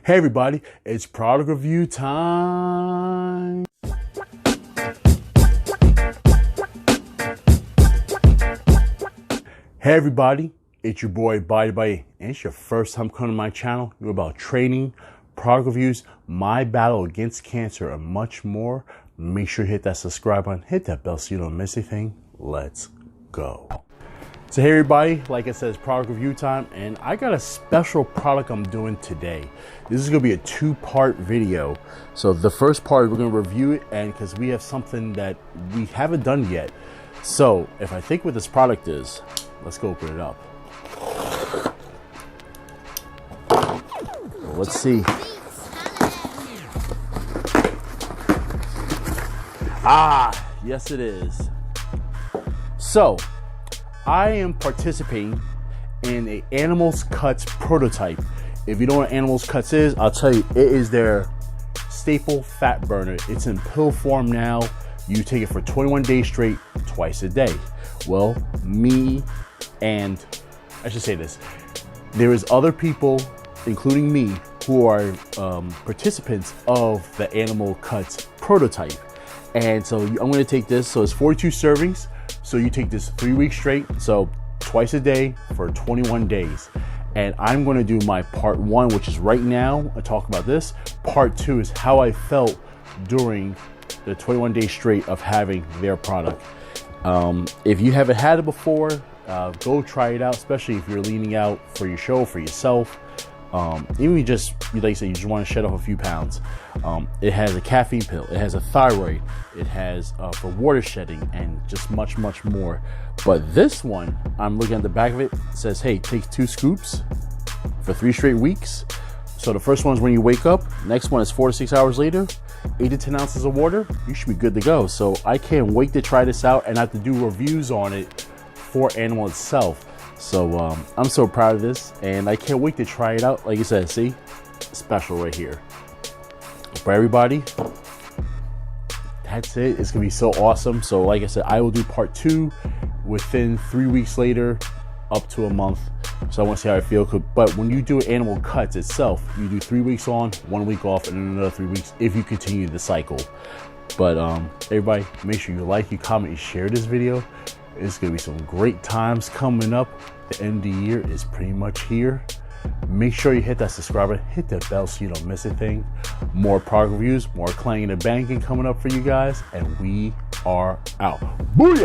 Hey everybody, it's product review time. Hey everybody, it's your boy bodybyian, and it's your first time coming to my channel. You're about training, product reviews, my battle against cancer, and much more. Make sure you hit that subscribe button, hit that bell so you don't miss anything. Let's go. So hey everybody, like I said, it's product review time, and I got a special product I'm doing today. This is gonna be a two-part video. So the first part, we're gonna review it, and because we have something that we haven't done yet. So if I think what this product is, let's go open it up. Let's see. Ah, yes it is. So I am participating in a Animals Cuts prototype. If you know what Animals Cuts is, I'll tell you, it is their staple fat burner. It's in pill form now. You take it for 21 days straight, twice a day. Well, me and, I should say this, there is other people, including me, who are participants of the Animal Cuts prototype. And so I'm gonna take this, so it's 42 servings. So you take this 3 weeks straight, so twice a day for 21 days. And I'm gonna do my part one, which is right now, I talk about this. Part two is how I felt during the 21 days straight of having their product. If you haven't had it before, go try it out, especially if you're leaning out for your show, for yourself. Even you just, like I said, you just want to shed off a few pounds. It has a caffeine pill, it has a thyroid, it has for water shedding, and just much more. But this one, I'm looking at the back of it, it says, hey, take 2 scoops for 3 straight weeks. So the first one is when you wake up, next one is 4 to 6 hours later, 8 to 10 ounces of water, you should be good to go. So I can't wait to try this out, and I have to do reviews on it for Animal itself. So I'm so proud of this, and I can't wait to try it out. Like I said, see, special right here. For everybody, that's it. It's gonna be so awesome. So like I said, I will do part 2 within 3 weeks later, up to a month. So I want to see how I feel. But when you do Animal Cuts itself, you do 3 weeks on, 1 week off, and then another 3 weeks if you continue the cycle. But everybody, make sure you like, you comment, you share this video. It's gonna be some great times coming up. The end of the year is pretty much here. Make sure you hit that subscribe button, hit that bell so you don't miss a thing. More product reviews, more clanging and banging coming up for you guys, and we are out. Booyah!